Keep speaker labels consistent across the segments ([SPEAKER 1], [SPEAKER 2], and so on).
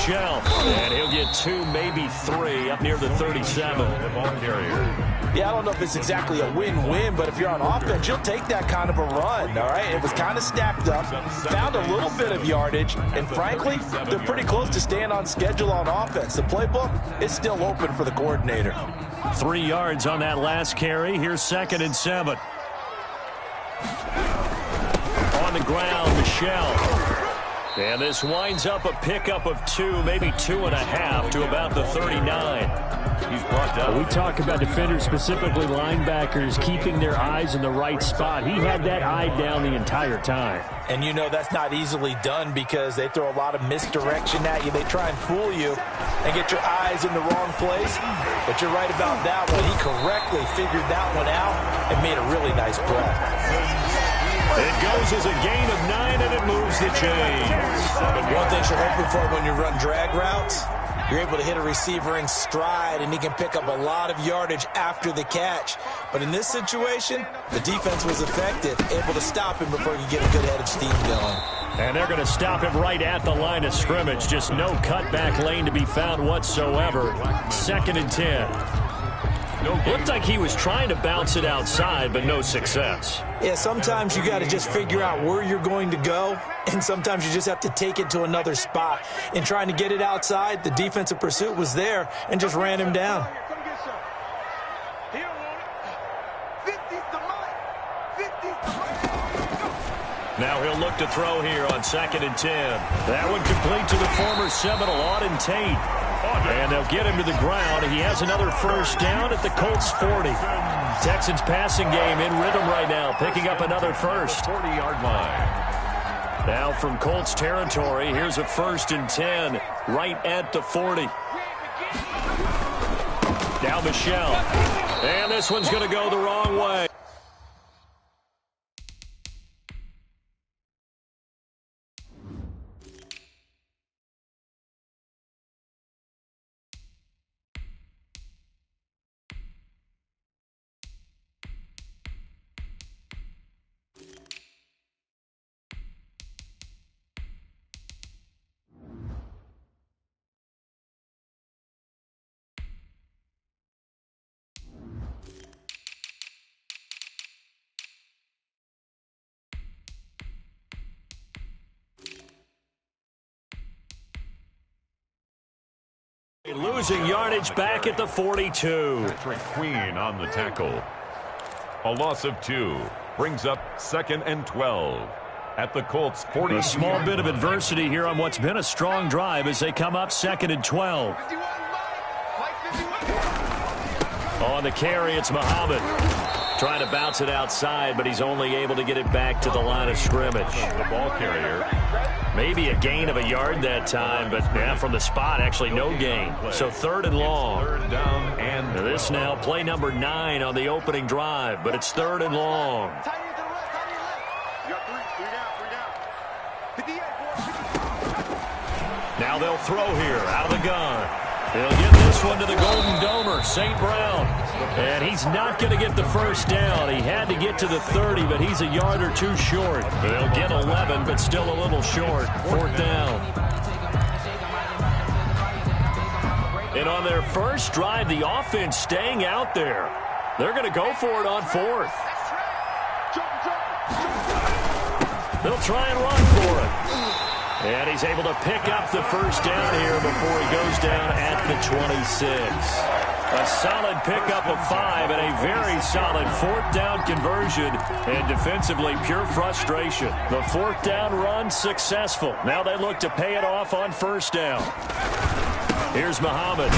[SPEAKER 1] Michel. And he'll get 2, maybe 3 up near the 37.
[SPEAKER 2] Yeah, I don't know if it's exactly a win-win, but if you're on offense, you'll take that kind of a run, all right? It was kind of stacked up, found a little bit of yardage, and frankly, they're pretty close to staying on schedule on offense. The playbook is still open for the coordinator.
[SPEAKER 1] 3 yards on that last carry. Here's 2nd and 7. On the ground, Michel. And this winds up a pickup of 2, maybe 2.5 to about the 39. He's brought down.
[SPEAKER 3] We talk about defenders, specifically linebackers, keeping their eyes in the right spot. He had that eye down the entire time.
[SPEAKER 2] And you know that's not easily done because they throw a lot of misdirection at you. They try and fool you and get your eyes in the wrong place. But you're right about that one. He correctly figured that one out and made a really nice play.
[SPEAKER 1] It goes as a gain of 9, and it moves the chains.
[SPEAKER 2] One thing you're hoping for when you run drag routes, you're able to hit a receiver in stride, and he can pick up a lot of yardage after the catch. But in this situation, the defense was effective, able to stop him before he could get a good head of steam going.
[SPEAKER 1] And they're going to stop him right at the line of scrimmage. Just no cutback lane to be found whatsoever. 2nd and 10. Looked like he was trying to bounce it outside, but no success.
[SPEAKER 2] Yeah, sometimes you got to just figure out where you're going to go, and sometimes you just have to take it to another spot. In trying to get it outside, the defensive pursuit was there and just ran him down.
[SPEAKER 1] Now he'll look to throw here on 2nd and 10. That one complete to the former Seminole, Auden Tate. And they'll get him to the ground. He has another first down at the Colts 40. Texans passing game in rhythm right now, picking up another first. 40-yard line. Now from Colts territory, here's a 1st and 10 right at the 40. Now Michel. And this one's going to go the wrong way. Losing yardage back at the 42.
[SPEAKER 4] Patrick Queen on the tackle. A loss of 2 brings up 2nd and 12 at the Colts 40.
[SPEAKER 1] A small bit of adversity here on what's been a strong drive as they come up 2nd and 12. On the carry, it's Muhammad. Trying to bounce it outside, but he's only able to get it back to the line of scrimmage.
[SPEAKER 4] The ball carrier.
[SPEAKER 1] Maybe a gain of a yard that time, but yeah, from the spot, actually no gain. So 3rd and long.
[SPEAKER 4] 3rd down and
[SPEAKER 1] this now play number 9 on the opening drive, but it's 3rd and long. Now they'll throw here out of the gun. They'll get this one to the Golden Domer, St. Brown. And he's not going to get the first down. He had to get to the 30, but he's a yard or 2 short. They'll get 11, but still a little short. 4th down. And on their first drive, the offense staying out there. They're going to go for it on 4th. They'll try and run for it. And he's able to pick up the first down here before he goes down at the 26. A solid pickup of 5 and a very solid 4th down conversion. And defensively, pure frustration. The 4th down run successful. Now they look to pay it off on 1st down. Here's Muhammad.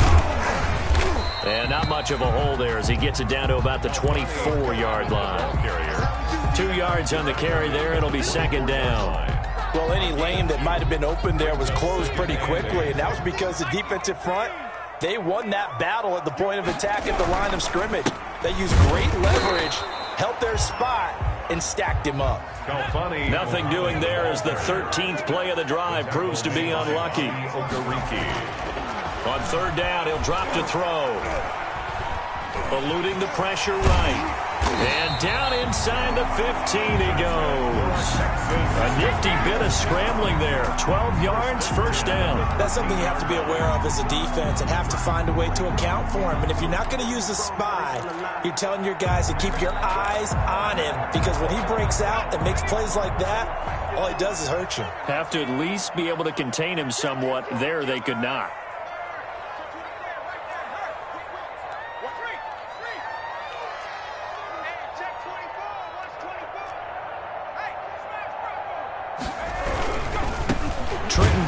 [SPEAKER 1] And not much of a hole there as he gets it down to about the 24-yard line. 2 yards on the carry there. It'll be 2nd down.
[SPEAKER 2] Well, any lane that might have been open there was closed pretty quickly, and that was because the defensive front, they won that battle at the point of attack at the line of scrimmage. They used great leverage, held their spot, and stacked him up.
[SPEAKER 1] Nothing doing there as the 13th play of the drive proves to be unlucky. On 3rd down, he'll drop to throw. Eluding the pressure right. And down inside the 15 he goes. A nifty bit of scrambling there. 12 yards, first down.
[SPEAKER 2] That's something you have to be aware of as a defense and have to find a way to account for him. And if you're not going to use a spy, you're telling your guys to keep your eyes on him, because when he breaks out and makes plays like that, all he does is hurt you.
[SPEAKER 3] Have to at least be able to contain him somewhat. There they could not.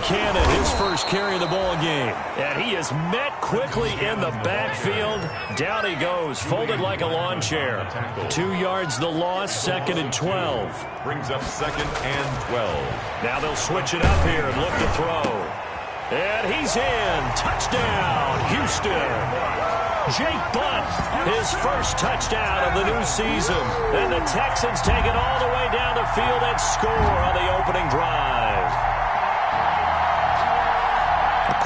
[SPEAKER 1] Cannon, his first carry of the ball game. And he is met quickly in the backfield. Down he goes, folded like a lawn chair. 2 yards the loss, 2nd and 12.
[SPEAKER 4] Brings up 2nd and 12.
[SPEAKER 1] Now they'll switch it up here and look to throw. And he's in. Touchdown, Houston. Jake Butt, his first touchdown of the new season. And the Texans take it all the way down the field and score on the opening drive.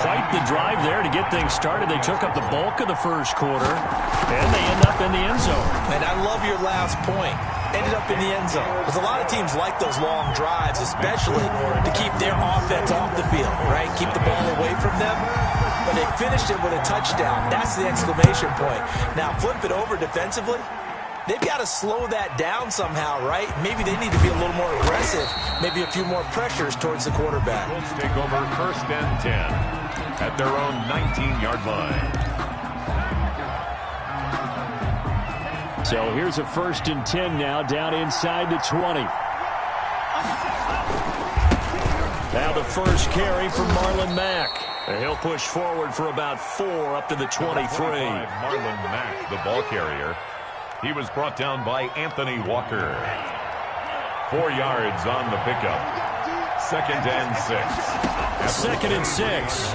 [SPEAKER 1] Quite the drive there to get things started. They took up the bulk of the first quarter, and they end up in the end zone.
[SPEAKER 2] And I love your last point. Ended up in the end zone. Because a lot of teams like those long drives, especially to keep their offense off the field, right? Keep the ball away from them. But they finished it with a touchdown. That's the exclamation point. Now, flip it over defensively. They've got to slow that down somehow, right? Maybe they need to be a little more aggressive. Maybe a few more pressures towards the quarterback.
[SPEAKER 4] Colts take over 1st and 10 at their own 19-yard line.
[SPEAKER 3] So here's a 1st and 10 now, down inside the 20.
[SPEAKER 1] Now the first carry from Marlon Mack. And he'll push forward for about 4 up to the 23.
[SPEAKER 4] Marlon Mack, the ball carrier. He was brought down by Anthony Walker. 4 yards on the pickup. 2nd and 6.
[SPEAKER 1] 2nd and 6.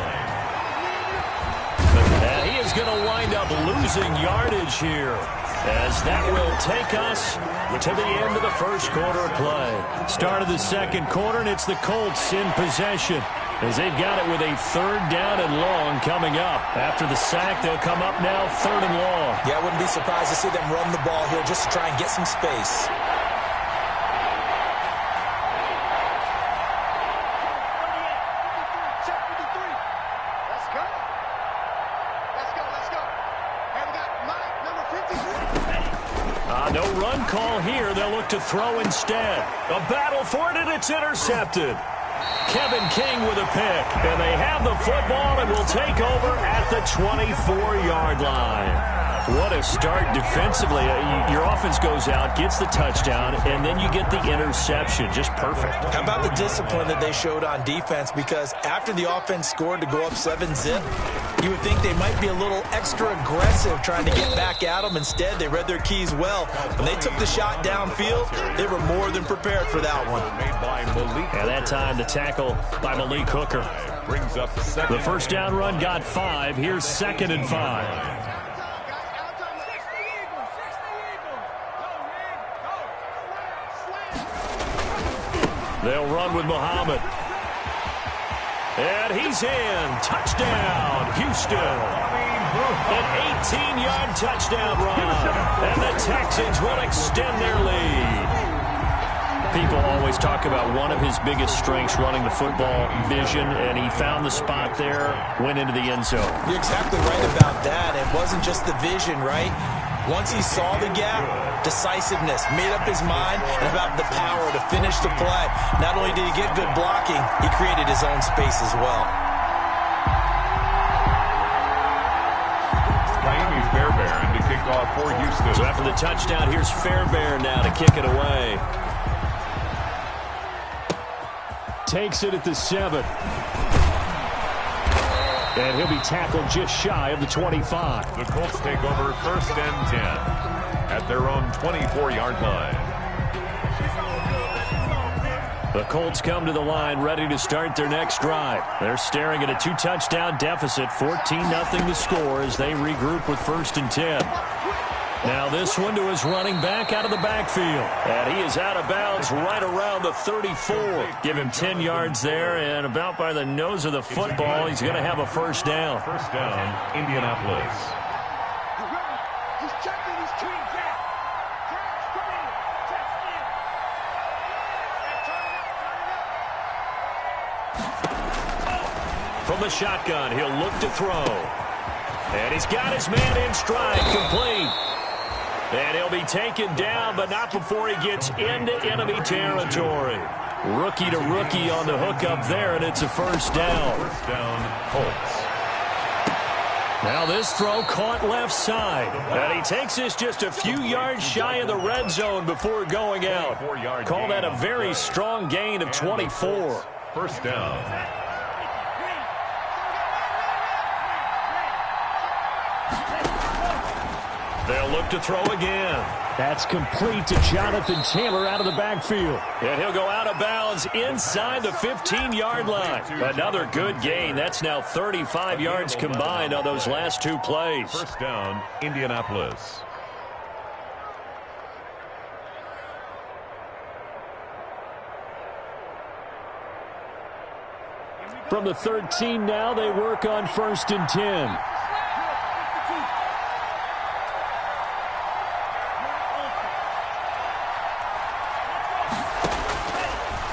[SPEAKER 1] And he is going to wind up losing yardage here, as that will take us to the end of the first quarter of play. Start of the second quarter, and it's the Colts in possession, as they've got it with a 3rd down and long coming up. After the sack, they'll come up now 3rd and long.
[SPEAKER 2] Yeah, I wouldn't be surprised to see them run the ball here just to try and get some space.
[SPEAKER 1] No run call here. They'll look to throw instead. A battle for it, and it's intercepted. Kevin King with a pick, and they have the football and will take over at the 24-yard line. What a start defensively. Your offense goes out, gets the touchdown, and then you get the interception. Just perfect.
[SPEAKER 2] How about the discipline that they showed on defense? Because after the offense scored to go up 7-zip, you would think they might be a little extra aggressive trying to get back at them. Instead, they read their keys well. When they took the shot downfield, they were more than prepared for that one.
[SPEAKER 1] And that time, the tackle by Malik Hooker.
[SPEAKER 4] Brings up
[SPEAKER 1] the first down run got 5. Here's 2nd and 5. They'll run with Muhammad. And he's in. Touchdown, Houston. An 18-yard touchdown run. And the Texans will extend their lead. People always talk about one of his biggest strengths, running the football, vision, and he found the spot there, went into the end zone.
[SPEAKER 2] You're exactly right about that. It wasn't just the vision, right? Once he saw the gap, decisiveness, made up his mind, and about the power to finish the play. Not only did he get good blocking, he created his own space as well.
[SPEAKER 4] Miami Fairbairn to kick off for Houston.
[SPEAKER 1] So after the touchdown, here's Fairbairn now to kick it away.
[SPEAKER 3] Takes it at the 7. And he'll be tackled just shy of the 25.
[SPEAKER 4] The Colts take over 1st and 10 at their own 24-yard line.
[SPEAKER 1] The Colts come to the line ready to start their next drive. They're staring at a 2-touchdown deficit, 14-0 the score as they regroup with 1st and 10. Now this one to his running back out of the backfield. And he is out of bounds right around the 34. Give him 10 yards there, and about by the nose of the football, he's going to have a 1st down.
[SPEAKER 4] 1st down, Indianapolis.
[SPEAKER 1] the shotgun. He'll look to throw. And he's got his man in stride, complete. And he'll be taken down, but not before he gets into enemy territory. Rookie to rookie on the hook up there, and it's a first down.
[SPEAKER 4] First down, Colts.
[SPEAKER 1] Now this throw caught left side. And he takes this just a few yards shy of the red zone before going out. Call that a very strong gain of 24.
[SPEAKER 4] First down.
[SPEAKER 1] They'll look to throw again.
[SPEAKER 3] That's complete to Jonathan Taylor out of the backfield.
[SPEAKER 1] And he'll go out of bounds inside the 15-yard line. Another good gain. That's now 35 yards combined on those last two plays.
[SPEAKER 4] First down, Indianapolis.
[SPEAKER 3] From the 13 now, they work on 1st and 10.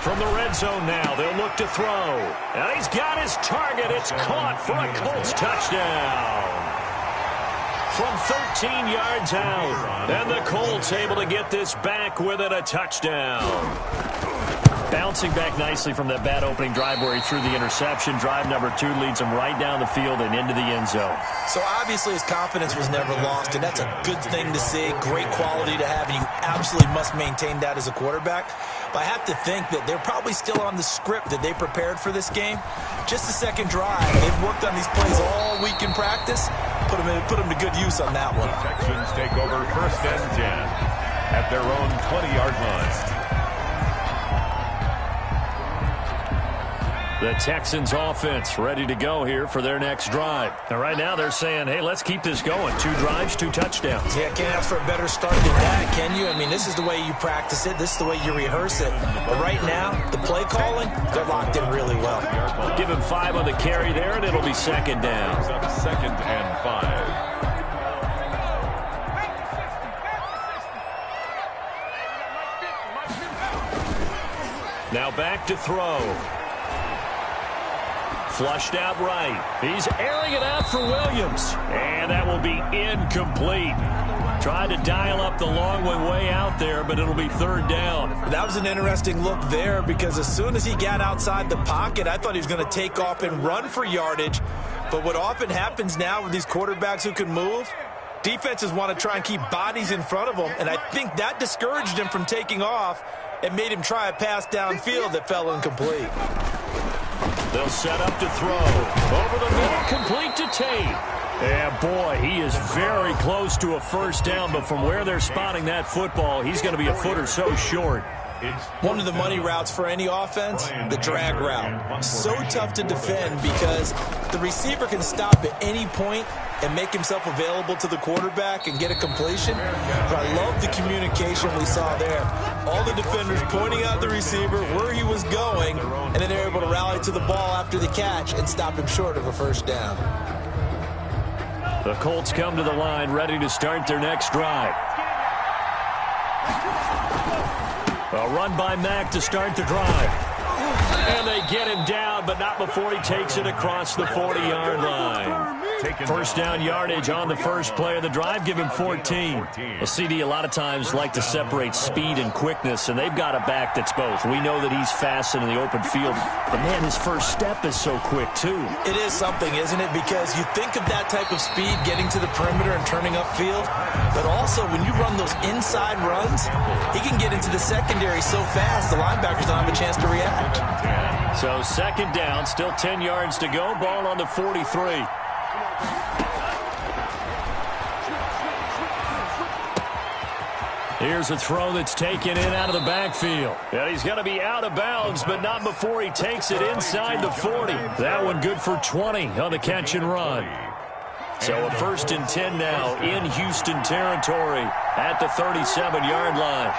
[SPEAKER 1] From the red zone now, they'll look to throw. And he's got his target. It's caught for a Colts touchdown. From 13 yards out. And the Colts able to get this back with it, a touchdown. Bouncing back nicely from that bad opening drive where he threw the interception. Drive number 2 leads him right down the field and into the end zone.
[SPEAKER 2] So obviously his confidence was never lost, and that's a good thing to see, great quality to have, and you absolutely must maintain that as a quarterback. But I have to think that they're probably still on the script that they prepared for this game. Just the second drive. They've worked on these plays all week in practice. Put them to good use on that one.
[SPEAKER 4] Texans take over 1st and 10 at their own 20-yard line.
[SPEAKER 1] The Texans offense ready to go here for their next drive. And right now they're saying, hey, let's keep this going. 2 drives, 2 touchdowns.
[SPEAKER 2] Yeah, can't ask for a better start than that, can you? I mean, this is the way you practice it. This is the way you rehearse it. But right now, the play calling, they're locked in really well.
[SPEAKER 1] Give him 5 on the carry there, and it'll be 2nd down.
[SPEAKER 4] It's up 2nd and 5.
[SPEAKER 1] Now back to throw. Flushed out right. He's airing it out for Williams. And that will be incomplete. Tried to dial up the long one way out there, but it'll be 3rd down.
[SPEAKER 2] That was an interesting look there because as soon as he got outside the pocket, I thought he was going to take off and run for yardage. But what often happens now with these quarterbacks who can move, defenses want to try and keep bodies in front of them, and I think that discouraged him from taking off and made him try a pass downfield that fell incomplete.
[SPEAKER 1] They'll set up to throw. Over the middle, complete to Tate. And boy, he is very close to a 1st down, but from where they're spotting that football, he's going to be a foot or so short.
[SPEAKER 2] One of the money routes for any offense, the drag route. So tough to defend because the receiver can stop at any point and make himself available to the quarterback and get a completion. But I love the communication we saw there. All the defenders pointing out the receiver, where he was going, and then they're able to rally to the ball after the catch and stop him short of a 1st down.
[SPEAKER 1] The Colts come to the line ready to start their next drive. A run by Mack to start the drive. And they get him down, but not before he takes it across the 40-yard line. 1st down yardage on the first play of the drive. Give him 14. Well, CD a lot of times like to separate speed and quickness, and they've got a back that's both. We know that he's fast in the open field, but, man, his first step is so quick, too.
[SPEAKER 2] It is something, isn't it? Because you think of that type of speed getting to the perimeter and turning upfield, but also when you run those inside runs, he can get into the secondary so fast the linebackers don't have a chance to react.
[SPEAKER 1] So 2nd down, still 10 yards to go. Ball on the 43. Here's a throw that's taken in out of the backfield. And he's going to be out of bounds, but not before he takes it inside the 40. That one good for 20 on the catch and run. So a 1st and 10 now in Houston territory at the 37-yard line.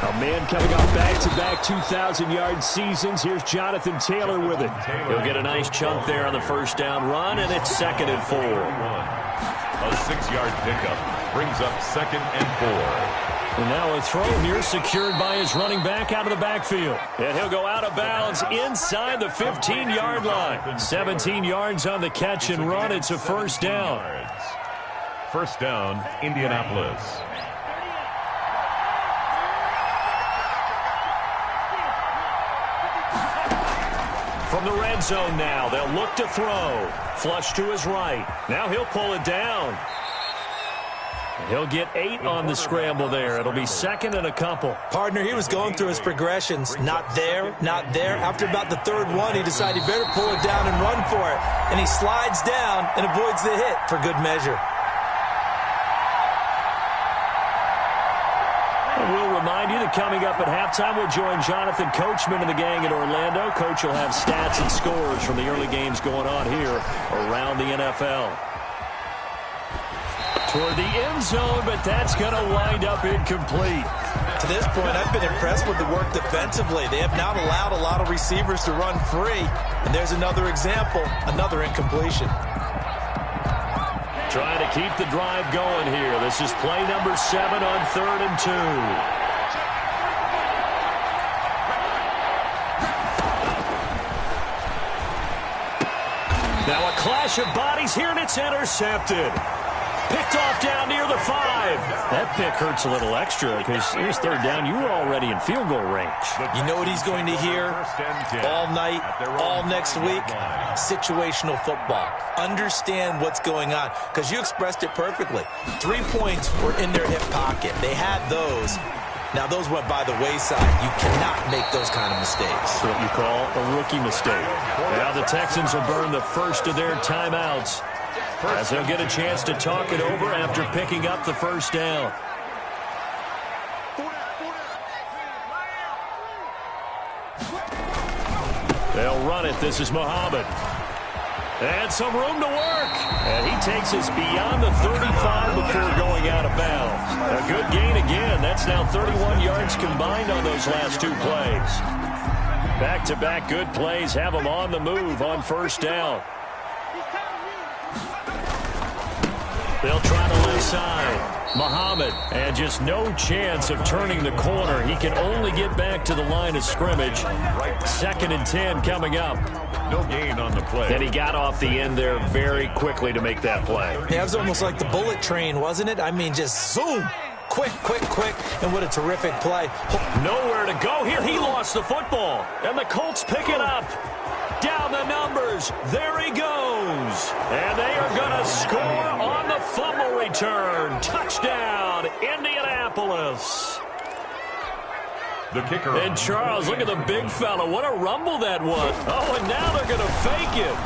[SPEAKER 1] A man coming off back-to-back 2,000-yard seasons. Here's Jonathan Taylor with it. He'll get a nice chunk there on the 1st down run, and it's 2nd and 4.
[SPEAKER 4] A 6-yard pickup brings up 2nd and 4.
[SPEAKER 3] And now a throw here secured by his running back out of the backfield. And he'll go out of bounds inside the 15-yard line. 17 yards on the catch and run. It's a first down.
[SPEAKER 4] First down, Indianapolis.
[SPEAKER 3] From the red zone now, they'll look to throw. Flush to his right. Now he'll pull it down. He'll get 8 on the scramble there. It'll be second and a couple.
[SPEAKER 2] Partner, he was going through his progressions. Not there, not there. After about the third one, he decided he better pull it down and run for it. And he slides down and avoids the hit for good measure.
[SPEAKER 3] We'll remind you that coming up at halftime, we'll join Jonathan Coachman and the gang in Orlando. Coach will have stats and scores from the early games going on here around the NFL. Toward the end zone, but that's going to wind up incomplete.
[SPEAKER 2] To this point, I've been impressed with the work defensively. They have not allowed a lot of receivers to run free. And there's another example, another incompletion.
[SPEAKER 3] Trying to keep the drive going here. This is play number 7 on 3rd and 2. Now a clash of bodies here, and it's intercepted. Picked off down near the 5. That pick hurts a little extra because here's 3rd down. You were already in field goal range.
[SPEAKER 2] You know what he's going to hear all night, all next week? Situational football. Understand what's going on, because you expressed it perfectly. 3 points were in their hip pocket. They had those. Now, those went by the wayside. You cannot make those kind of mistakes.
[SPEAKER 3] What you call a rookie mistake. Now the Texans will burn the first of their timeouts, as they'll get a chance to talk it over after picking up the first down. They'll run it. This is Muhammad. And some room to work. And he takes us beyond the 35 before going out of bounds. A good gain again. That's now 31 yards combined on those last 2 plays. Back-to-back good plays have them on the move on first down. They'll try the left side. Muhammad, and just no chance of turning the corner. He can only get back to the line of scrimmage. 2nd and 10 coming up.
[SPEAKER 4] No gain on the play.
[SPEAKER 3] And he got off the end there very quickly to make that play.
[SPEAKER 2] Yeah, it was almost like the bullet train, wasn't it? I mean, just zoom. Quick, quick, quick. And what a terrific play.
[SPEAKER 3] Nowhere to go here. He lost the football. And the Colts pick it up. Down the numbers. There he goes. And they are going to score on the fumble return. Touchdown, Indianapolis.
[SPEAKER 4] The kicker.
[SPEAKER 3] And Charles, look at the big fella. What a rumble that was. Oh, and now they're going to fake it.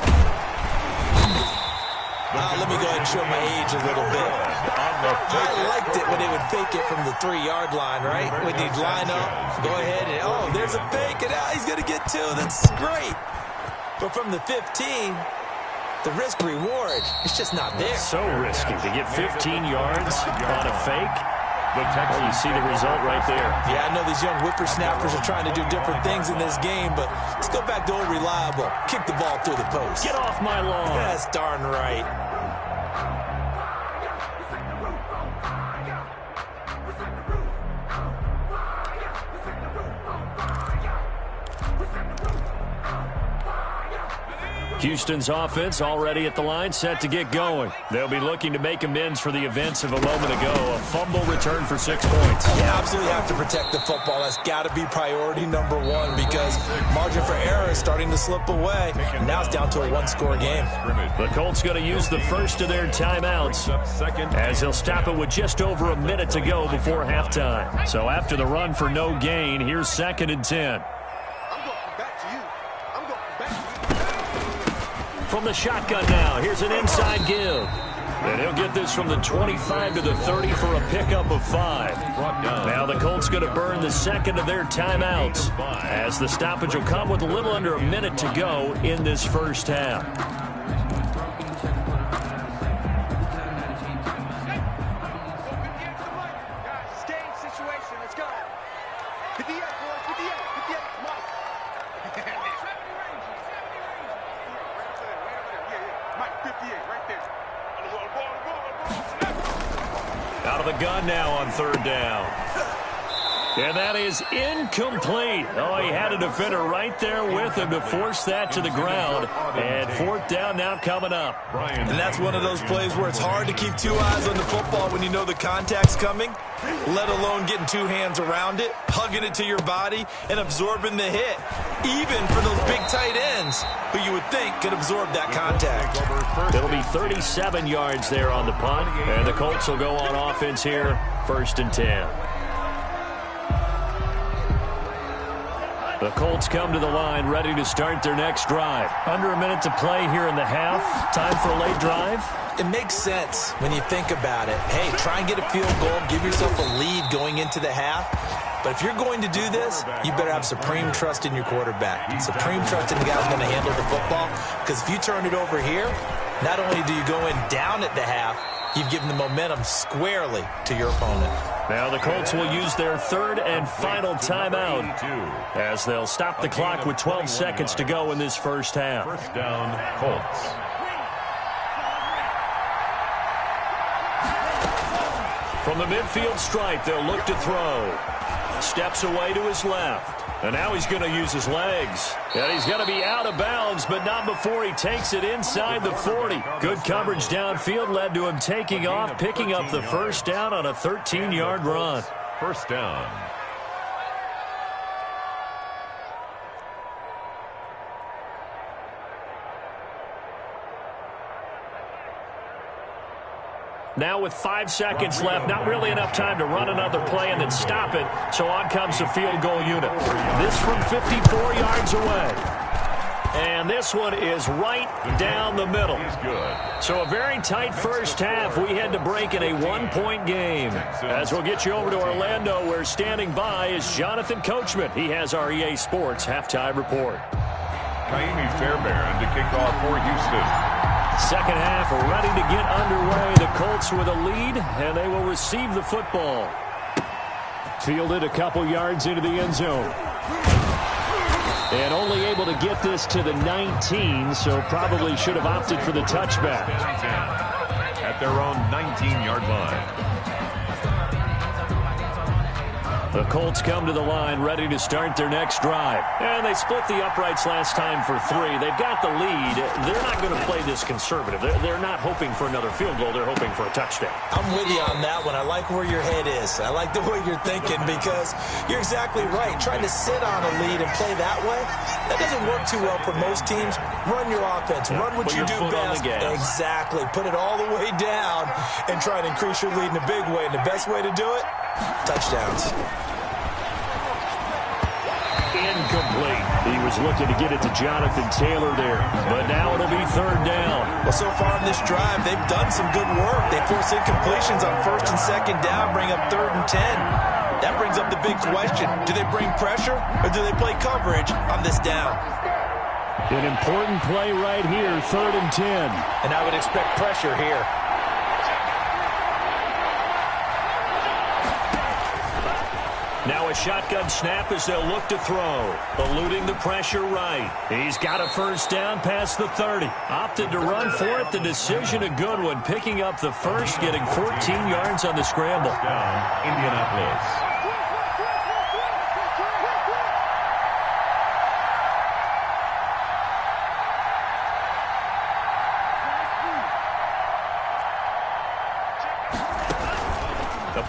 [SPEAKER 2] Let me go ahead and show my age a little bit. I liked it when they would fake it from the 3-yard line, right? When they'd line up, go ahead and, oh, there's a fake, and he's going to get 2. That's great. But from the 15, the risk-reward, it's just not there.
[SPEAKER 3] It's so risky to get 15 yards on a fake. Well, you see the result right there.
[SPEAKER 2] Yeah, I know these young whippersnappers are trying to do different things in this game, but let's go back to old reliable. Kick the ball through the post.
[SPEAKER 3] Get off my lawn.
[SPEAKER 2] That's darn right.
[SPEAKER 3] Houston's offense already at the line, set to get going. They'll be looking to make amends for the events of a moment ago. A fumble return for 6 points.
[SPEAKER 2] Yeah, absolutely have to protect the football. That's got to be priority number 1, because margin for error is starting to slip away. And now it's down to a 1-score game.
[SPEAKER 3] The Colts going to use the first of their timeouts, as they'll stop it with just over a minute to go before halftime. So after the run for no gain, here's 2nd and 10. From the shotgun now, here's an inside give. And he'll get this from the 25 to the 30 for a pickup of 5. Now the Colts going to burn the second of their timeouts, as the stoppage will come with a little under a minute to go in this first half.
[SPEAKER 1] Out of the gun now on third down. And that is incomplete. Oh, he had a defender right there with him to force that to the ground. And fourth down now coming up.
[SPEAKER 2] And that's one of those plays where it's hard to keep two eyes on the football when you know the contact's coming, let alone getting two hands around it, hugging it to your body, and absorbing the hit. Even for those big tight ends who you would think could absorb that contact.
[SPEAKER 1] It'll be 37 yards there on the punt. And the Colts will go on offense here, 1st and 10. The Colts come to the line ready to start their next drive. Under a minute to play here in the half. Time for a late drive.
[SPEAKER 2] It makes sense when you think about it. Hey, try and get a field goal. Give yourself a lead going into the half. But if you're going to do this, you better have supreme trust in your quarterback. Supreme trust in the guy who's going to handle the football. Because if you turn it over here, not only do you go in down at the half, you've given the momentum squarely to your opponent.
[SPEAKER 1] Now the Colts will use their third and final timeout as they'll stop the clock with 12 seconds to go in this first half.
[SPEAKER 4] First down, Colts.
[SPEAKER 1] From the midfield stripe, they'll look to throw. Steps away to his left. And now he's going to use his legs. And he's going to be out of bounds, but not before he takes it inside the 40. Good coverage downfield led to him taking off, picking up the first down on a 13-yard run.
[SPEAKER 4] First down.
[SPEAKER 1] Now with 5 seconds left, not really enough time to run another play and then stop it. So on comes the field goal unit. This from 54 yards away. And this one is right down the middle. So a very tight first half. We had to break in a 1-point game. As we'll get you over to Orlando, where standing by is Jonathan Coachman. He has our EA Sports halftime report.
[SPEAKER 4] Naimi Fairbairn to kick off for Houston.
[SPEAKER 1] Second half ready to get underway. The Colts with a lead, and they will receive the football. Fielded a couple yards into the end zone. And only able to get this to the 19, so probably should have opted for the touchback.
[SPEAKER 4] At their own 19-yard line.
[SPEAKER 1] The Colts come to the line ready to start their next drive. And they split the uprights last time for 3. They've got the lead. They're not going to play this conservative. They're not hoping for another field goal. They're hoping for a touchdown.
[SPEAKER 2] I'm with you on that one. I like where your head is. I like the way you're thinking because you're exactly right. Trying to sit on a lead and play that way, that doesn't work too well for most teams. Run your offense. Run what you do best. Exactly. Put it all the way down and try to increase your lead in a big way. And the best way to do it, touchdowns.
[SPEAKER 1] Incomplete. He was looking to get it to Jonathan Taylor there. But now it'll be third down.
[SPEAKER 2] Well, so far in this drive, they've done some good work. They force incompletions on first and second down, bring up 3rd and 10. That brings up the big question. Do they bring pressure or do they play coverage on this down?
[SPEAKER 1] An important play right here, 3rd and 10.
[SPEAKER 2] And I would expect pressure here.
[SPEAKER 1] Now a shotgun snap as they'll look to throw. Eluding the pressure right. He's got a first down past the 30. Opted to run for it. The decision a good one. Picking up the first, getting 14 yards on the scramble.
[SPEAKER 4] Down, Indianapolis.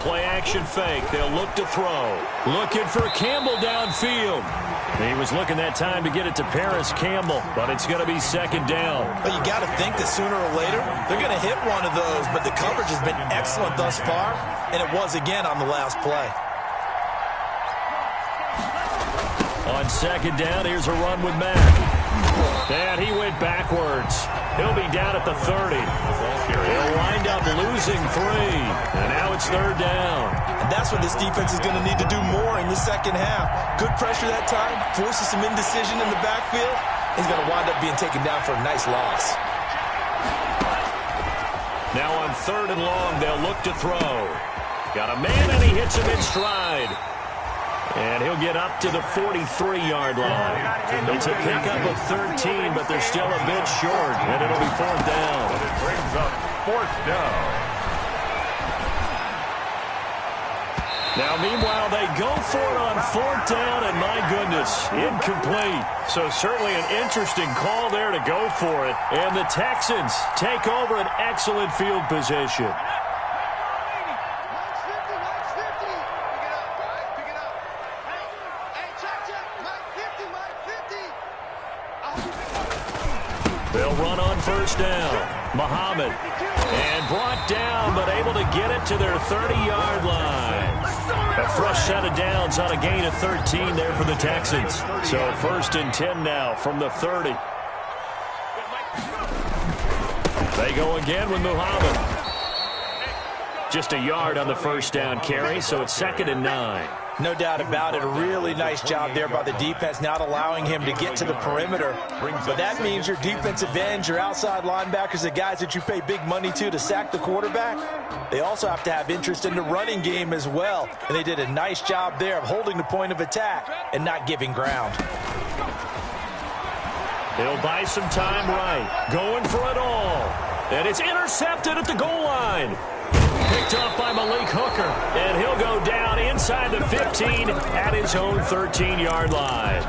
[SPEAKER 1] Play-action fake. They'll look to throw. Looking for Campbell downfield. He was looking that time to get it to Paris Campbell, but it's going to be second down.
[SPEAKER 2] But you got to think that sooner or later, they're going to hit one of those, but the coverage has been excellent thus far, and it was again on the last play.
[SPEAKER 1] On second down, here's a run with Mack. And he went backwards. He'll be down at the 30. He'll wind up losing 3. And now it's third down.
[SPEAKER 2] And that's what this defense is going to need to do more in the second half. Good pressure that time. Forces some indecision in the backfield. He's going to wind up being taken down for a nice loss.
[SPEAKER 1] Now on 3rd and long, they'll look to throw. Got a man, and he hits him in stride. And he'll get up to the 43-yard line. It's a pickup of 13, but they're still a bit short, and it'll be 4th down.
[SPEAKER 4] But it brings up 4th down.
[SPEAKER 1] Now, meanwhile, they go for it on 4th down, and my goodness, incomplete. So certainly an interesting call there to go for it. And the Texans take over an excellent field position. They'll run on 1st down. Muhammad. And brought down, but able to get it to their 30-yard line. A fresh set of downs on a gain of 13 there for the Texans. So 1st and 10 now from the 30. They go again with Muhammad. Just a yard on the 1st down carry, so it's 2nd and 9.
[SPEAKER 2] No doubt about it. A really nice job there by the defense, not allowing him to get to the perimeter. But that means your defensive ends, your outside linebackers, the guys that you pay big money to sack the quarterback, they also have to have interest in the running game as well. And they did a nice job there of holding the point of attack and not giving ground.
[SPEAKER 1] He'll buy some time right. Going for it all. And it's intercepted at the goal line. Picked up by Malik Hooker, and he'll go down inside the 15 at his own 13-yard line.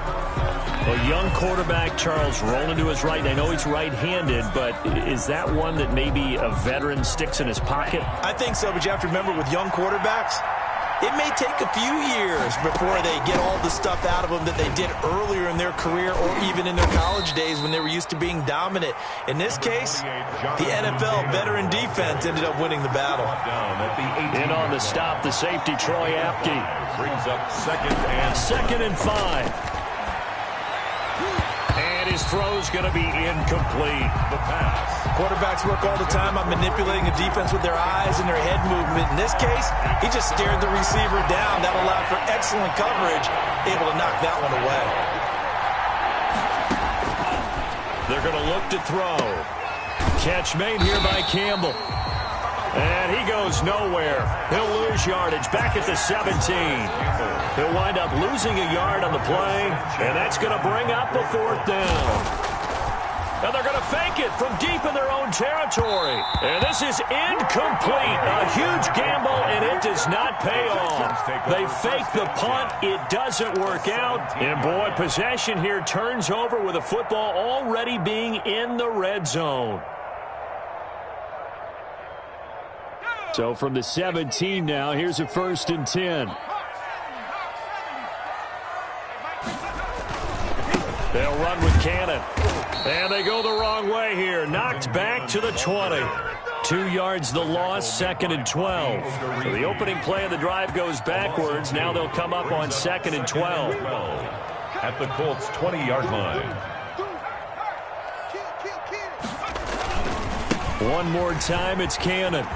[SPEAKER 1] A young quarterback, Charles, rolling to his right. And I know he's right-handed, but is that one that maybe a veteran sticks in his pocket?
[SPEAKER 2] I think so, but you have to remember with young quarterbacks, it may take a few years before they get all the stuff out of them that they did earlier in their career or even in their college days when they were used to being dominant. In this case, the NFL veteran defense ended up winning the battle.
[SPEAKER 1] In on the stop, the safety, Troy Apke.
[SPEAKER 4] Brings up 2nd and
[SPEAKER 1] 5. And his throw's going to be incomplete.
[SPEAKER 4] The pass.
[SPEAKER 2] Quarterbacks work all the time on manipulating the defense with their eyes and their head movement. In this case, he just stared the receiver down. That allowed for excellent coverage, able to knock that one away.
[SPEAKER 1] They're going to look to throw. Catch made here by Campbell. And he goes nowhere. He'll lose yardage back at the 17. He'll wind up losing a yard on the play, and that's going to bring up the 4th down. And they're going to fake it from deep in their own territory. And this is incomplete. A huge gamble, and it does not pay off. They fake the punt. It doesn't work out. And, boy, possession here turns over with the football already being in the red zone. So from the 17 now, here's a 1st and 10. They'll run with Cannon. And they go the wrong way here. Knocked back to the 20. 2 yards the loss, 2nd and 12. So the opening play of the drive goes backwards. Now they'll come up on 2nd and 12.
[SPEAKER 4] At the Colts' 20-yard line.
[SPEAKER 1] One more time, it's Cannon.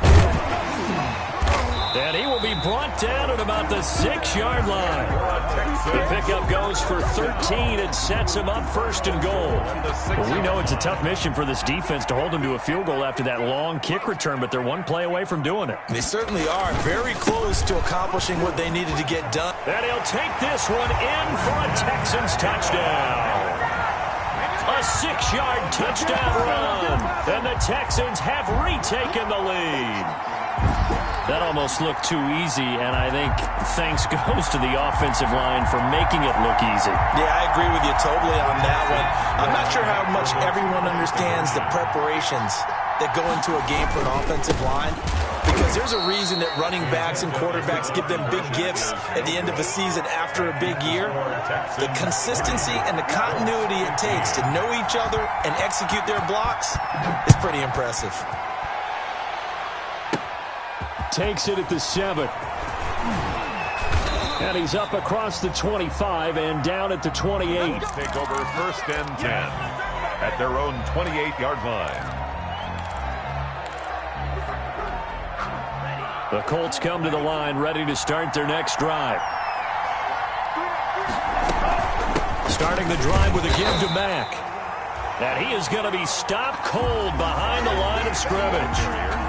[SPEAKER 1] And he will be brought down at about the 6-yard line. The pickup goes for 13 and sets him up 1st and goal. Well, we know it's a tough mission for this defense to hold them to a field goal after that long kick return, but they're one play away from doing it.
[SPEAKER 2] They certainly are very close to accomplishing what they needed to get done.
[SPEAKER 1] And he'll take this one in for a Texans touchdown. A 6-yard touchdown run. And the Texans have retaken the lead. That almost looked too easy, and I think thanks goes to the offensive line for making it look easy.
[SPEAKER 2] Yeah, I agree with you totally on that one. I'm not sure how much everyone understands the preparations that go into a game for an offensive line, because there's a reason that running backs and quarterbacks give them big gifts at the end of a season after a big year. The consistency and the continuity it takes to know each other and execute their blocks is pretty impressive.
[SPEAKER 1] Takes it at the 7. And he's up across the 25 and down at the 28.
[SPEAKER 4] Take over 1st and 10 at their own 28-yard line.
[SPEAKER 1] The Colts come to the line ready to start their next drive. Starting the drive with a give to Mack. And he is going to be stopped cold behind the line of scrimmage.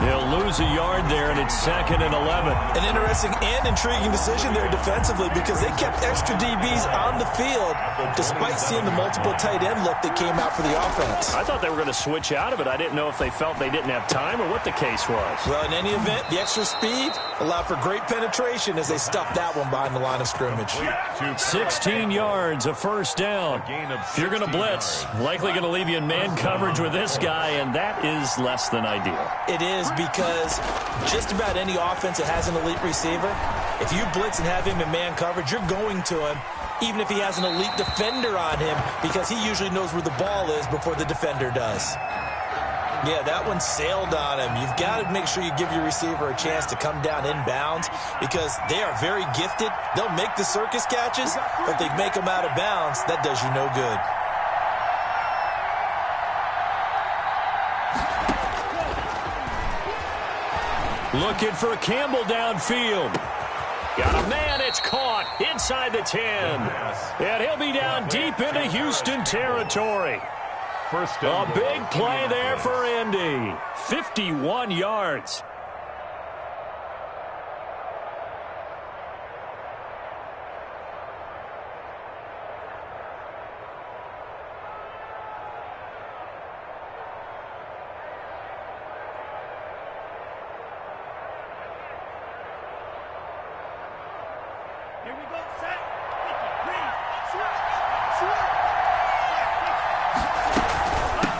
[SPEAKER 1] He'll lose a yard there, and it's 2nd and 11.
[SPEAKER 2] An interesting and intriguing decision there defensively because they kept extra DBs on the field despite seeing the multiple tight end look that came out for the offense.
[SPEAKER 1] I thought they were going to switch out of it. I didn't know if they felt they didn't have time or what the case was.
[SPEAKER 2] Well, in any event, the extra speed allowed for great penetration as they stuffed that one behind the line of scrimmage.
[SPEAKER 1] 16 yards, a first down. If you're going to blitz, likely going to leave you in man coverage with this guy, and that is less than ideal.
[SPEAKER 2] It is because just about any offense that has an elite receiver, if you blitz and have him in man coverage, you're going to him, even if he has an elite defender on him, because he usually knows where the ball is before the defender does. Yeah, that one sailed on him. You've got to make sure you give your receiver a chance to come down inbounds because they are very gifted. They'll make the circus catches, but if they make them out of bounds, that does you no good.
[SPEAKER 1] Looking for Campbell downfield. Got a man, it's caught inside the 10. And he'll be down deep into Houston territory. A big play there for Indy. 51 yards.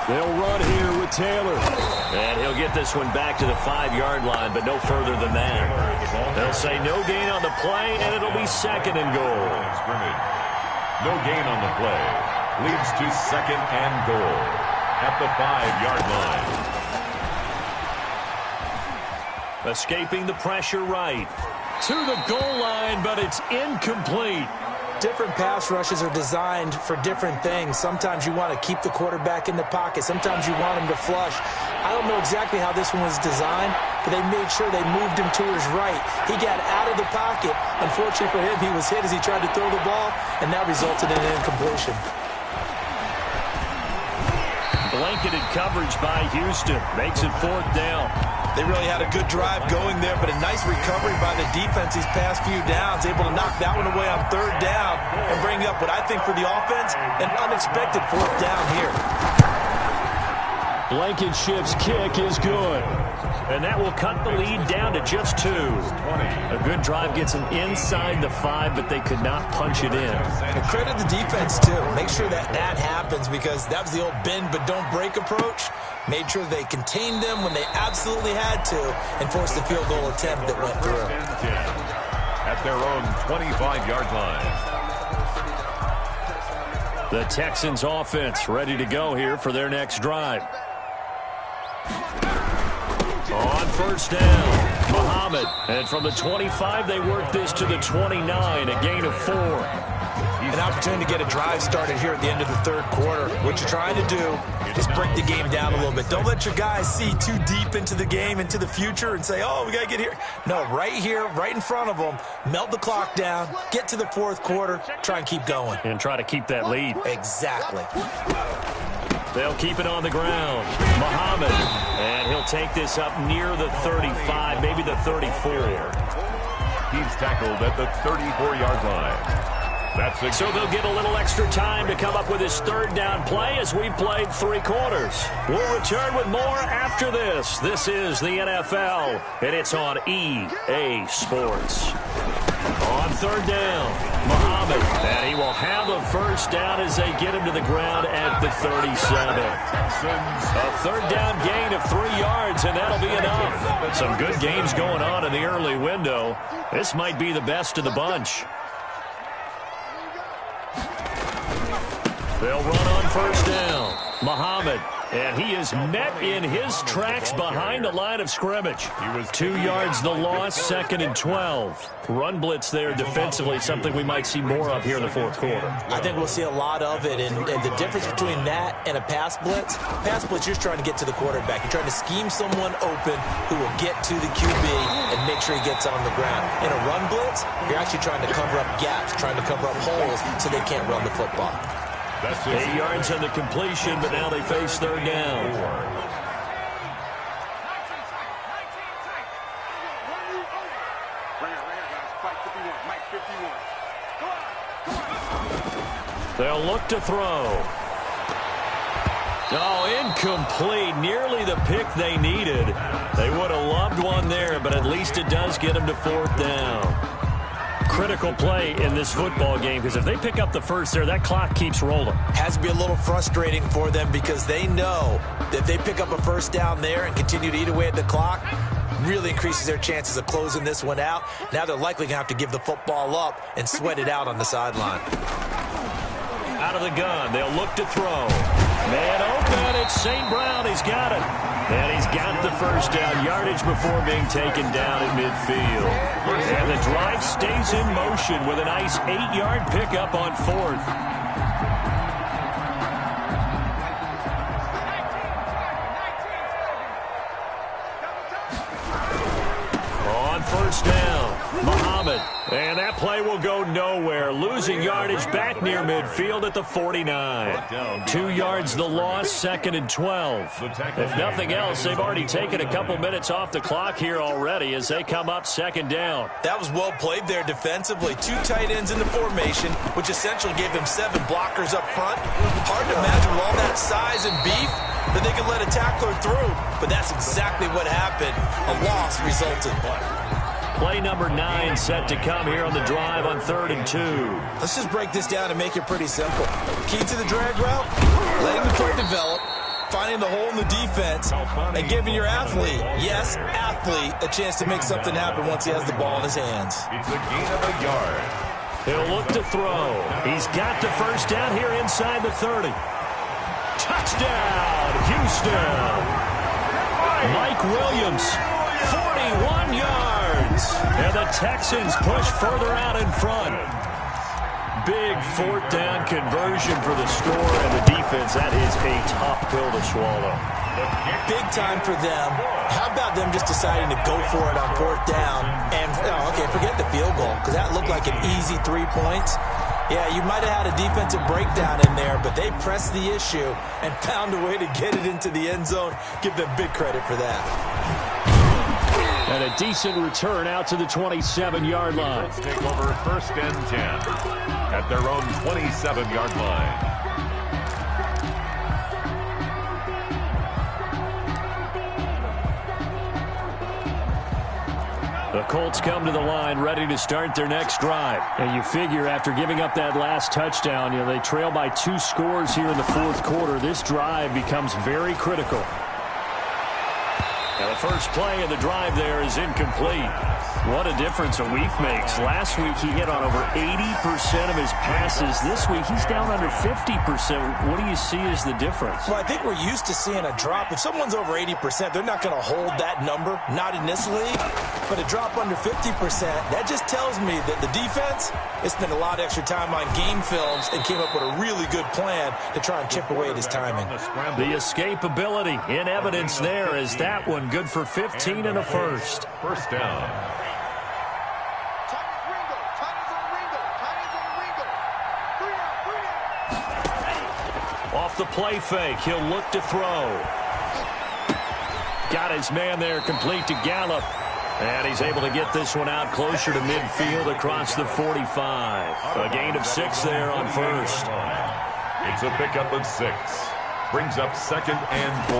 [SPEAKER 1] They'll run here with Taylor. And he'll get this one back to the 5-yard line, but no further than that. They'll say no gain on the play, and it'll be 2nd and goal.
[SPEAKER 4] No gain on the play. Leads to 2nd and goal at the 5-yard line.
[SPEAKER 1] Escaping the pressure right. To the goal line, but it's incomplete.
[SPEAKER 2] Different pass rushes are designed for different things. Sometimes you want to keep the quarterback in the pocket. Sometimes you want him to flush. I don't know exactly how this one was designed, but they made sure they moved him to his right. He got out of the pocket. Unfortunately for him, he was hit as he tried to throw the ball, and that resulted in an incompletion.
[SPEAKER 1] Blanketed coverage by Houston. Makes it 4th down.
[SPEAKER 2] They really had a good drive going there, but a nice recovery by the defense these past few downs, able to knock that one away on 3rd down and bring up what I think for the offense, an unexpected 4th down here.
[SPEAKER 1] Blankenship's kick is good. And that will cut the lead down to just 2. A good drive gets them inside the 5, but they could not punch it in.
[SPEAKER 2] And credit the defense, too. Make sure that happens because that was the old bend but don't break approach. Made sure they contained them when they absolutely had to and forced the field goal attempt that went through.
[SPEAKER 4] At their own 25-yard line.
[SPEAKER 1] The Texans offense ready to go here for their next drive. On 1st down, Muhammad. And from the 25, they work this to the 29, a gain of 4.
[SPEAKER 2] An opportunity to get a drive started here at the end of the 3rd quarter. What you're trying to do is break the game down a little bit. Don't let your guys see too deep into the game, into the future, and say, oh, we got to get here. No, right here, right in front of them, melt the clock down, get to the 4th quarter, try and keep going.
[SPEAKER 1] And try to keep that lead.
[SPEAKER 2] Exactly.
[SPEAKER 1] They'll keep it on the ground. Muhammad, and he'll take this up near the 35, maybe the 34.
[SPEAKER 4] He's tackled at the 34-yard line.
[SPEAKER 1] So they'll get a little extra time to come up with his 3rd down play as we've played 3 quarters. We'll return with more after this. This is the NFL, and it's on EA Sports. On 3rd down, Muhammad, and he will have a 1st down as they get him to the ground at the 37. A 3rd down gain of 3 yards, and that'll be enough. Some good games going on in the early window. This might be the best of the bunch. They'll run on 1st down. Muhammad, and he is met in his tracks behind the line of scrimmage. 2 yards the loss, 2nd and 12. Run blitz there defensively, something we might see more of here in the 4th quarter.
[SPEAKER 2] I think we'll see a lot of it, and the difference between that and a pass blitz, you're just trying to get to the quarterback. You're trying to scheme someone open who will get to the QB and make sure he gets on the ground. In a run blitz, you're actually trying to cover up gaps, trying to cover up holes so they can't run the football.
[SPEAKER 4] That's
[SPEAKER 1] 8 yards on the completion, but now they face third down. They'll look to throw. Oh, incomplete. Nearly the pick they needed. They would have loved one there, but at least it does get them to fourth down. Critical play in this football game, because if they pick up the first there, that clock keeps rolling.
[SPEAKER 2] Has to be a little frustrating for them because they know that if they pick up a first down there and continue to eat away at the clock, really increases their chances of closing this one out. Now they're likely going to have to give the football up and sweat it out on the sideline.
[SPEAKER 1] Out of the gun, they'll look to throw. Man open, it's St. Brown. He's got it. And he's got the first down yardage before being taken down at midfield. And the drive stays in motion with a nice 8-yard pickup on fourth. On first down, Muhammad. And that play will go nowhere. Losing yardage back near midfield at the 49. 2 yards the loss, 2nd and 12. If nothing else, they've already taken a couple minutes off the clock here already as they come up 2nd down.
[SPEAKER 2] That was well played there defensively. 2 tight ends in the formation, which essentially gave them 7 blockers up front. Hard to imagine with all that size and beef that they could let a tackler through. But that's exactly what happened. A loss resulted.
[SPEAKER 1] Play number 9 set to come here on the drive on 3rd and 2.
[SPEAKER 2] Let's just break this down and make it pretty simple. Key to the drag route, letting the play develop, finding the hole in the defense, and giving your athlete, yes, athlete, a chance to make something happen once he has the ball in his hands.
[SPEAKER 4] It's a gain of a yard.
[SPEAKER 1] He'll look to throw. He's got the first down here inside the 30. Touchdown, Houston. Mike Williams, 41 yards. And the Texans push further out in front. Big 4th down conversion for the score and the defense. That is a tough pill to swallow.
[SPEAKER 2] Big time for them. How about them just deciding to go for it on 4th down? And, okay, forget the field goal, because that looked like an easy 3 points. Yeah, you might have had a defensive breakdown in there, but they pressed the issue and found a way to get it into the end zone. Give them big credit for that.
[SPEAKER 1] And a decent return out to the 27-yard line.
[SPEAKER 4] Let's take over 1st and 10 at their own 27-yard line.
[SPEAKER 1] The Colts come to the line ready to start their next drive. And you figure after giving up that last touchdown, they trail by 2 scores here in the 4th quarter. This drive becomes very critical. Now the first play of the drive there is incomplete. What a difference a week makes. Last week he hit on over 80% of his passes. This week he's down under 50%. What do you see as the difference?
[SPEAKER 2] Well, I think we're used to seeing a drop. If someone's over 80%, they're not going to hold that number, not in this league. But a drop under 50%, that just tells me that the defense has spent a lot of extra time on game films and came up with a really good plan to try and chip away at his timing.
[SPEAKER 1] The escapability in evidence there is that one good for 15 and a first.
[SPEAKER 4] First down.
[SPEAKER 1] Off the play fake, he'll look to throw. Got his man there complete to Gallup. And he's able to get this one out closer to midfield across the 45. A gain of 6 there on first.
[SPEAKER 4] It's a pickup of 6. Brings up 2nd and 4.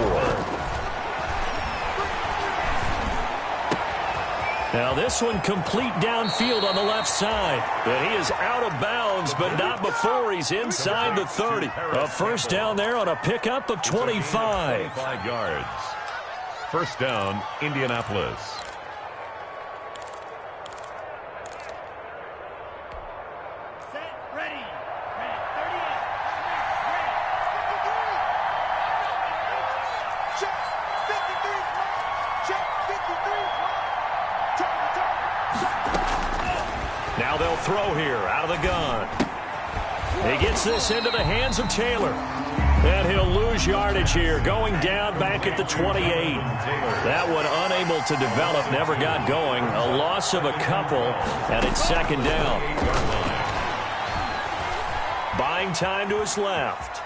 [SPEAKER 1] Now this one complete downfield on the left side. And he is out of bounds, but not before he's inside the 30. A first down there on a pickup of 25.
[SPEAKER 4] 25 yards. First down, Indianapolis.
[SPEAKER 1] Now they'll throw here out of the gun. He gets this into the hands of Taylor. And he'll lose yardage here, going down back at the 28. That one unable to develop, never got going. A loss of a couple, and it's 2nd down. Buying time to his left.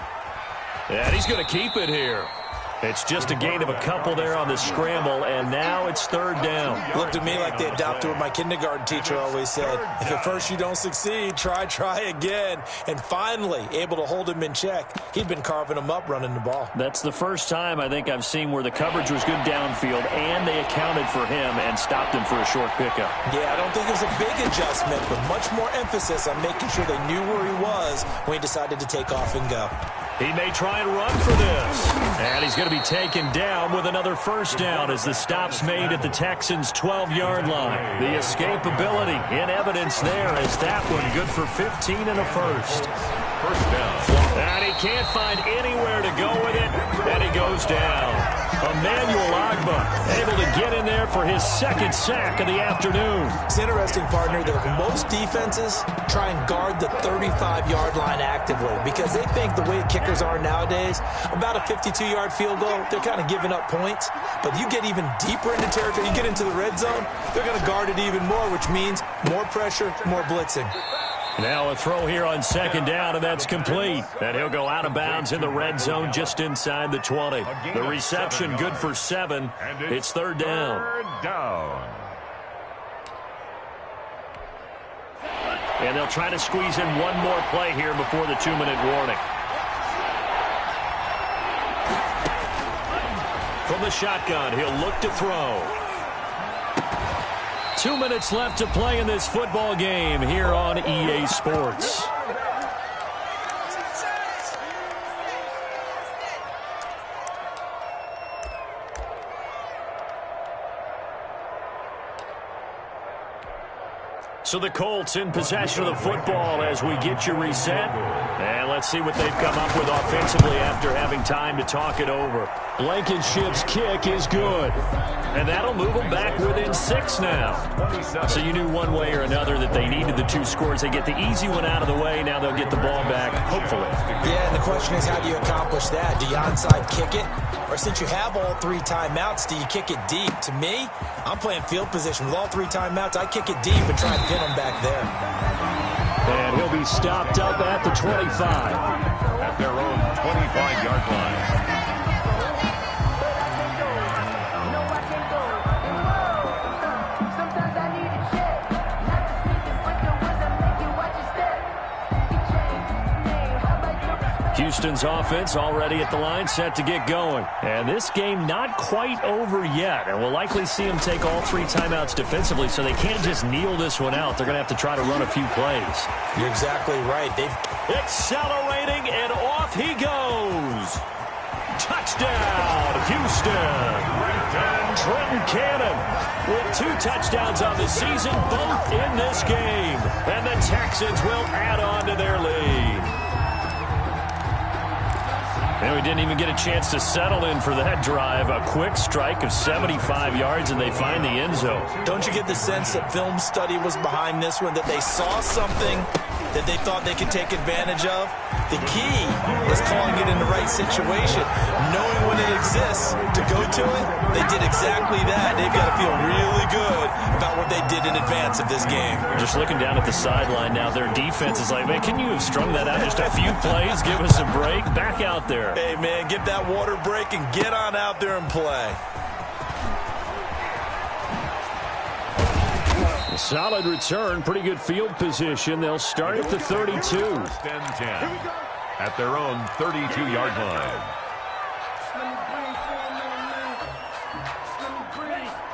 [SPEAKER 1] And he's going to keep it here. It's just a gain of a couple there on the scramble, and now it's third down.
[SPEAKER 2] Looked at me like they adopted what my kindergarten teacher always said. If at first you don't succeed, try again. And finally, able to hold him in check. He'd been carving him up running the ball.
[SPEAKER 1] That's the first time I think I've seen where the coverage was good downfield, and they accounted for him and stopped him for a short pickup.
[SPEAKER 2] Yeah, I don't think it was a big adjustment, but much more emphasis on making sure they knew where he was when he decided to take off and go.
[SPEAKER 1] He may try and run for this. And he's going to be taken down with another first down as the stop's made at the Texans' 12-yard line. The escapability in evidence there as that one good for 15 and a first.
[SPEAKER 4] First down.
[SPEAKER 1] And he can't find anywhere to go with it, and he goes down. Emmanuel Ogbah able to get in there for his second sack of the afternoon.
[SPEAKER 2] It's interesting, partner, that most defenses try and guard the 35-yard line actively because they think the way kickers are nowadays, about a 52-yard field goal, they're kind of giving up points. But you get even deeper into territory, you get into the red zone, they're going to guard it even more, which means more pressure, more blitzing.
[SPEAKER 1] Now a throw here on second down, and that's complete. And he'll go out of bounds in the red zone just inside the 20. The reception good for 7. It's third down.
[SPEAKER 4] Third down.
[SPEAKER 1] And they'll try to squeeze in one more play here before the 2-minute warning. From the shotgun, he'll look to throw. 2 minutes left to play in this football game here on EA Sports. So the Colts in possession of the football as we get you reset. And let's see what they've come up with offensively after having time to talk it over. Blankenship's kick is good. And that'll move them back within 6 now. So you knew one way or another that they needed the 2 scores. They get the easy one out of the way. Now they'll get the ball back, hopefully.
[SPEAKER 2] Yeah, and the question is, how do you accomplish that? Do you onside kick it? Or since you have all 3 timeouts, do you kick it deep? To me, I'm playing field position. With all 3 timeouts, I kick it deep and try and pin them back there.
[SPEAKER 1] And he'll be stopped up at the 25.
[SPEAKER 4] At their own 25-yard line.
[SPEAKER 1] Houston's offense already at the line, set to get going. And this game not quite over yet. And we'll likely see them take all 3 timeouts defensively, so they can't just kneel this one out. They're going to have to try to run a few plays.
[SPEAKER 2] You're exactly right.
[SPEAKER 1] Accelerating, and off he goes. Touchdown, Houston. Trenton Cannon with 2 touchdowns on the season, both in this game. And the Texans will add on to their lead. And we didn't even get a chance to settle in for that drive. A quick strike of 75 yards, and they find the end zone.
[SPEAKER 2] Don't you get the sense that film study was behind this one, that they saw something that they thought they could take advantage of? The key is calling it in the right situation, knowing when it exists to go to it. They did exactly that. They've got to feel really good about what they did in advance of this game.
[SPEAKER 1] Just looking down at the sideline now, their defense is like, man, can you have strung that out just a few plays? Give us a break. Back out there.
[SPEAKER 2] Hey, man, get that water break and get on out there and play.
[SPEAKER 1] A solid return, pretty good field position. They'll start at the 32.
[SPEAKER 4] First and 10 at their own 32-yard line.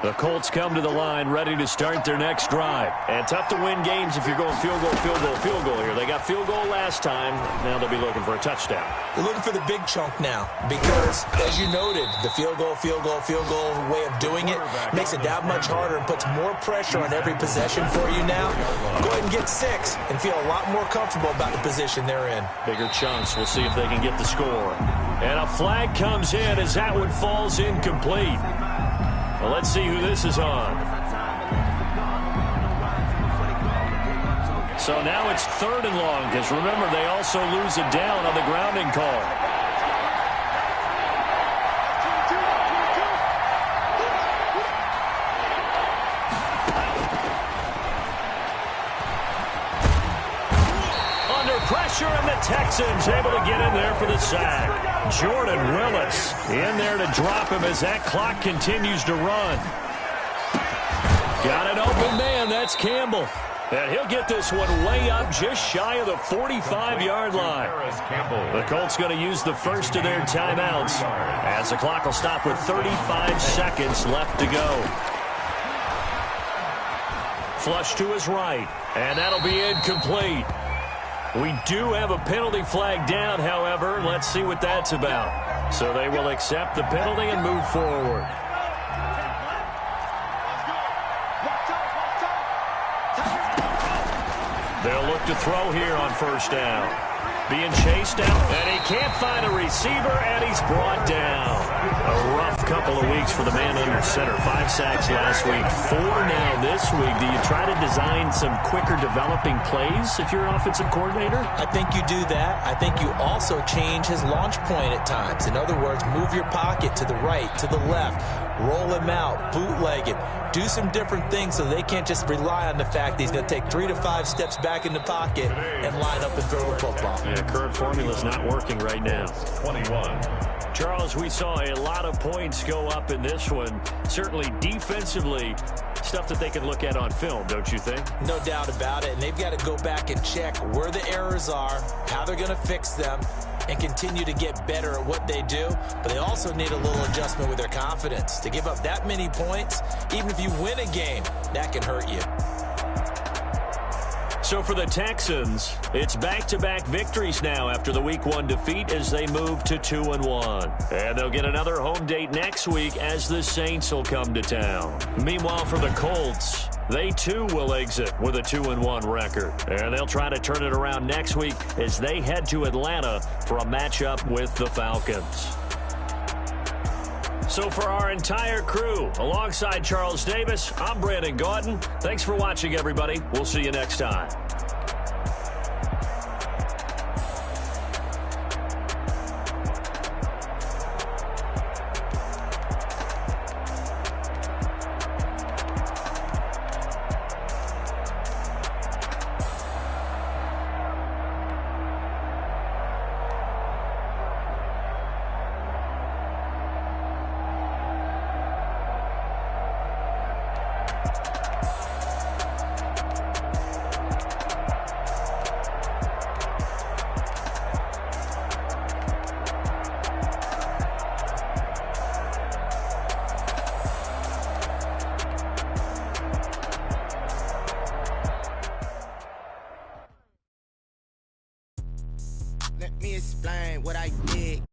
[SPEAKER 1] The Colts come to the line ready to start their next drive. And tough to win games if you're going field goal, field goal, field goal here. They got field goal last time. Now they'll be looking for a touchdown.
[SPEAKER 2] They're looking for the big chunk now because, as you noted, the field goal way of doing it makes it that much harder and puts more pressure on every possession for you now. Go ahead and get 6 and feel a lot more comfortable about the position they're in.
[SPEAKER 1] Bigger chunks. We'll see if they can get the score. And a flag comes in as that one falls incomplete. Well, let's see who this is on. So now it's 3rd and long, because remember, they also lose it down on the grounding call. Under pressure. pressure, and the Texans able to get in there for the sack. Jordan Willis in there to drop him as that clock continues to run. Got an open man. That's Campbell. And he'll get this one way up just shy of the 45-yard line. The Colts going to use the first of their timeouts as the clock will stop with 35 seconds left to go. Flush to his right, and that'll be incomplete. We do have a penalty flag down, however. Let's see what that's about. So they will accept the penalty and move forward. They'll look to throw here on first down. Being chased out, and he can't find a receiver, and he's brought down. A rough couple of weeks for the man under center. 5 sacks last week, 4 now this week. Do you try to design some quicker developing plays if you're an offensive coordinator?
[SPEAKER 2] I think you do that. I think you also change his launch point at times. In other words, move your pocket to the right, to the left, roll him out, bootleg him. Do some different things so they can't just rely on the fact that he's going to take 3 to 5 steps back in the pocket and line up and throw the football.
[SPEAKER 1] Yeah, current formula's not working right now.
[SPEAKER 4] 21.
[SPEAKER 1] Charles, we saw a lot of points go up in this one. Certainly defensively, stuff that they can look at on film, don't you think?
[SPEAKER 2] No doubt about it. And they've got to go back and check where the errors are, how they're going to fix them, and continue to get better at what they do. But they also need a little adjustment with their confidence. To give up that many points, even if you win a game, that can hurt you.
[SPEAKER 1] So for the Texans, it's back-to-back victories now after the Week 1 defeat as they move to 2-1. And they'll get another home date next week as the Saints will come to town. Meanwhile, for the Colts, they too will exit with a 2-1 record. And they'll try to turn it around next week as they head to Atlanta for a matchup with the Falcons. So for our entire crew, alongside Charles Davis, I'm Brandon Gaudin. Thanks for watching, everybody. We'll see you next time.
[SPEAKER 5] Let me explain what I did.